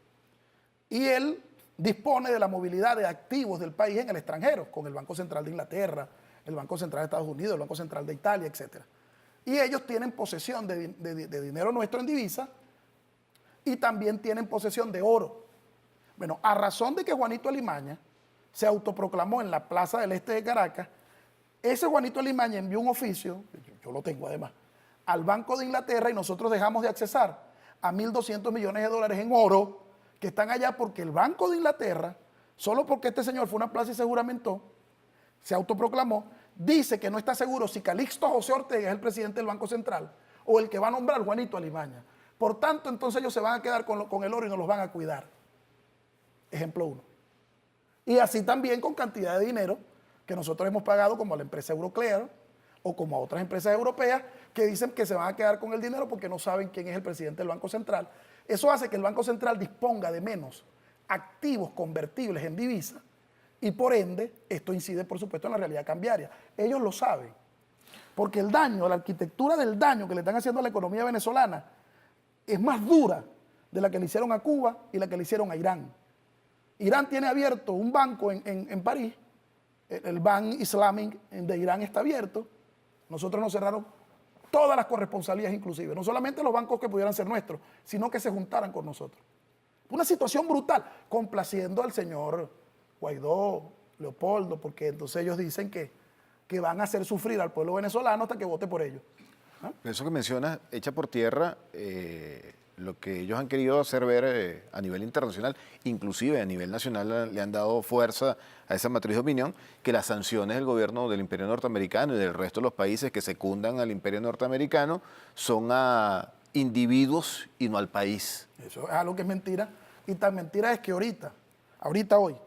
y él dispone de la movilidad de activos del país en el extranjero, con el Banco Central de Inglaterra, el Banco Central de Estados Unidos, el Banco Central de Italia, etc. Y ellos tienen posesión de dinero nuestro en divisa y también tienen posesión de oro. Bueno, a razón de que Juanito Alimaña se autoproclamó en la Plaza del Este de Caracas, ese Juanito Alimaña envió un oficio, yo lo tengo además, al Banco de Inglaterra y nosotros dejamos de accesar a 1.200 millones de dólares en oro que están allá porque el Banco de Inglaterra, solo porque este señor fue a una plaza y se juramentó, se autoproclamó, dice que no está seguro si Calixto José Ortega es el presidente del Banco Central o el que va a nombrar Juanito Alimaña. Por tanto, entonces ellos se van a quedar con el oro y no los van a cuidar. Ejemplo 1. Y así también con cantidad de dinero que nosotros hemos pagado como a la empresa Euroclear o como a otras empresas europeas que dicen que se van a quedar con el dinero porque no saben quién es el presidente del Banco Central. Eso hace que el Banco Central disponga de menos activos convertibles en divisa y por ende esto incide por supuesto en la realidad cambiaria. Ellos lo saben, porque el daño, la arquitectura del daño que le están haciendo a la economía venezolana es más dura de la que le hicieron a Cuba y la que le hicieron a Irán. Irán tiene abierto un banco en París, el Bank Islamic de Irán está abierto, nosotros nos cerraron todas las corresponsalías inclusive, no solamente los bancos que pudieran ser nuestros, sino que se juntaran con nosotros. Una situación brutal, complaciendo al señor Guaidó, Leopoldo, porque entonces ellos dicen que van a hacer sufrir al pueblo venezolano hasta que vote por ellos. Eso que mencionas, echa por tierra lo que ellos han querido hacer ver a nivel internacional, inclusive a nivel nacional le han dado fuerza a esa matriz de opinión, que las sanciones del gobierno del Imperio Norteamericano y del resto de los países que secundan al Imperio Norteamericano son a individuos y no al país. Eso es algo que es mentira. Y tan mentira es que ahorita hoy,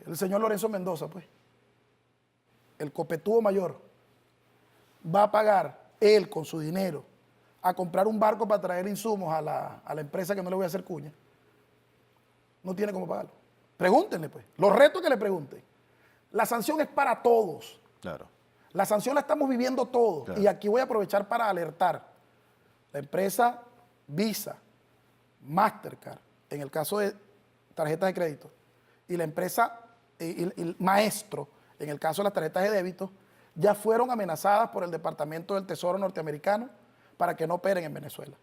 el señor Lorenzo Mendoza, pues, el copetudo mayor, va a pagar él con su dinero a comprar un barco para traer insumos a la empresa que no le voy a hacer cuña. No tiene cómo pagarlo. Pregúntenle, pues. Los retos que le pregunten. La sanción es para todos. Claro. La sanción la estamos viviendo todos. Claro. Y aquí voy a aprovechar para alertar. La empresa Visa, Mastercard, en el caso de tarjetas de crédito, y la empresa y Maestro, en el caso de las tarjetas de débito, ya fueron amenazadas por el Departamento del Tesoro norteamericano para que no operen en Venezuela.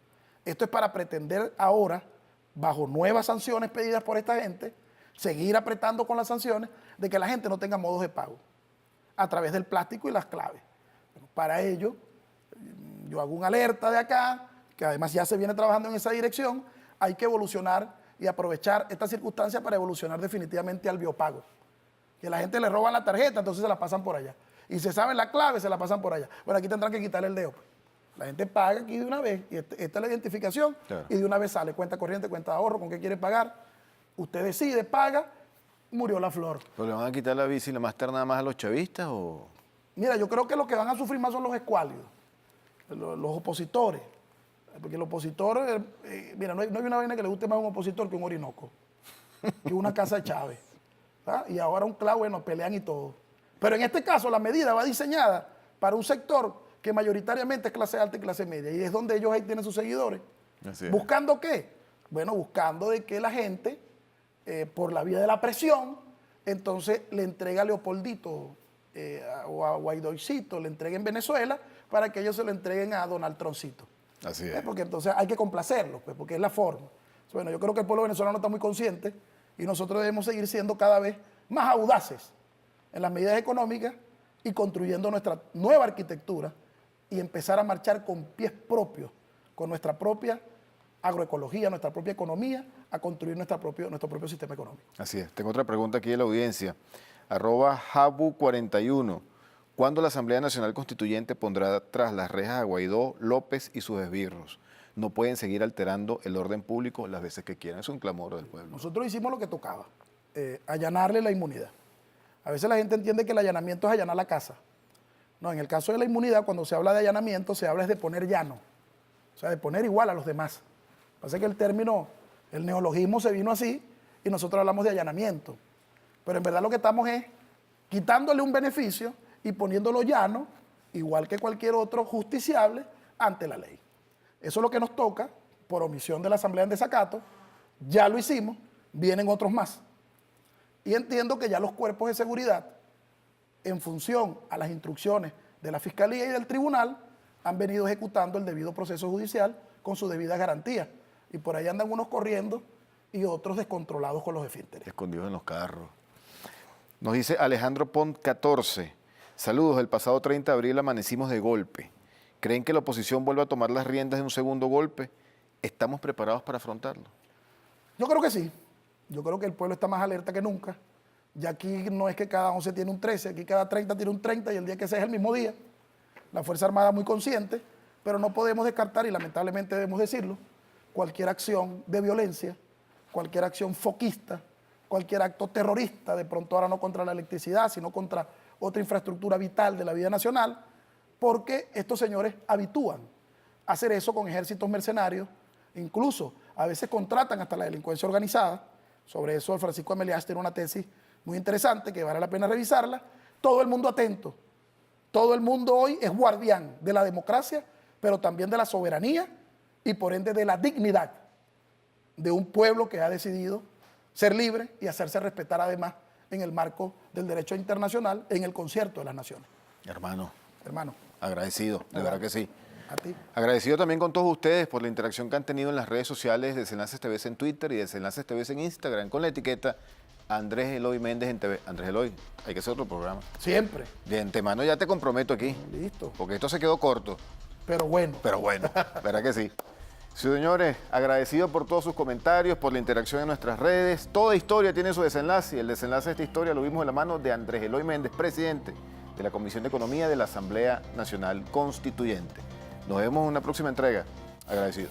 Esto es para pretender ahora, bajo nuevas sanciones pedidas por esta gente, seguir apretando con las sanciones de que la gente no tenga modos de pago a través del plástico y las claves. Bueno, para ello, yo hago una alerta de acá, que además ya se viene trabajando en esa dirección. Hay que evolucionar y aprovechar esta circunstancia para evolucionar definitivamente al biopago. Que la gente le roban la tarjeta, entonces se la pasan por allá. Y se saben la clave, se la pasan por allá. Bueno, aquí tendrán que quitarle el dedo. Pues. La gente paga aquí de una vez, y esta es la identificación, claro. Y de una vez sale cuenta corriente, cuenta de ahorro, con qué quiere pagar. Usted decide, paga, murió la flor. ¿Pero le van a quitar la Visa y la Master nada más a los chavistas o...? Mira, yo creo que los que van a sufrir más son los escuálidos, los opositores. Porque el opositor, mira, no hay una vaina que le guste más a un opositor que un Orinoco, que una casa de Chávez. ¿Ah? Y ahora un clavo, bueno, pelean y todo. Pero en este caso la medida va diseñada para un sector que mayoritariamente es clase alta y clase media. Y es donde ellos ahí tienen sus seguidores. ¿Buscando qué? Bueno, buscando de que la gente, por la vía de la presión, entonces le entregue a Leopoldito o a Guaidoicito, le entreguen Venezuela para que ellos se lo entreguen a Donald Troncito. Así es. Porque entonces hay que complacerlos, pues, porque es la forma. Bueno, yo creo que el pueblo venezolano está muy consciente y nosotros debemos seguir siendo cada vez más audaces en las medidas económicas y construyendo nuestra nueva arquitectura y empezar a marchar con pies propios, con nuestra propia agroecología, nuestra propia economía, a construir nuestro propio sistema económico. Así es. Tengo otra pregunta aquí de la audiencia. @Jabu41. ¿Cuándo la Asamblea Nacional Constituyente pondrá tras las rejas a Guaidó, López y sus esbirros? No pueden seguir alterando el orden público las veces que quieran. Es un clamor del pueblo. Nosotros hicimos lo que tocaba, allanarle la inmunidad. A veces la gente entiende que el allanamiento es allanar la casa. No, en el caso de la inmunidad, cuando se habla de allanamiento, se habla de poner llano. O sea, de poner igual a los demás. Pasa que el término, el neologismo se vino así y nosotros hablamos de allanamiento. Pero en verdad lo que estamos es quitándole un beneficio y poniéndolo llano, igual que cualquier otro justiciable, ante la ley. Eso es lo que nos toca, por omisión de la Asamblea en desacato. Ya lo hicimos, vienen otros más. Y entiendo que ya los cuerpos de seguridad, en función a las instrucciones de la Fiscalía y del Tribunal, han venido ejecutando el debido proceso judicial con sus debidas garantías. Y por ahí andan unos corriendo y otros descontrolados con los esfínteres. Escondidos en los carros. Nos dice Alejandro Pont 14. Saludos, el pasado 30 de abril amanecimos de golpe. ¿Creen que la oposición vuelva a tomar las riendas de un segundo golpe? ¿Estamos preparados para afrontarlo? Yo creo que sí. Yo creo que el pueblo está más alerta que nunca. Ya aquí no es que cada 11 tiene un 13, aquí cada 30 tiene un 30 y el día que sea es el mismo día. La Fuerza Armada muy consciente, pero no podemos descartar, y lamentablemente debemos decirlo, cualquier acción de violencia, cualquier acción foquista, cualquier acto terrorista, de pronto ahora no contra la electricidad, sino contra otra infraestructura vital de la vida nacional, porque estos señores habitúan a hacer eso con ejércitos mercenarios, incluso a veces contratan hasta la delincuencia organizada. Sobre eso Francisco Amelias tiene una tesis muy interesante que vale la pena revisarla. Todo el mundo atento, todo el mundo hoy es guardián de la democracia, pero también de la soberanía y por ende de la dignidad de un pueblo que ha decidido ser libre y hacerse respetar además en el marco del derecho internacional, en el concierto de las naciones. Hermano, agradecido, de verdad que sí. A ti. Agradecido también con todos ustedes por la interacción que han tenido en las redes sociales de Desenlaces TV en Twitter y de Desenlaces TV en Instagram con la etiqueta Andrés Eloy Méndez en TV. Andrés Eloy, hay que hacer otro programa. Siempre. De antemano ya te comprometo aquí. Listo. Porque esto se quedó corto. Pero bueno. Pero bueno, ¿verdad que sí? Sí, señores, agradecido por todos sus comentarios, por la interacción en nuestras redes. Toda historia tiene su desenlace y el desenlace de esta historia lo vimos en la mano de Andrés Eloy Méndez, presidente de la Comisión de Economía de la Asamblea Nacional Constituyente. Nos vemos en una próxima entrega. Agradecido.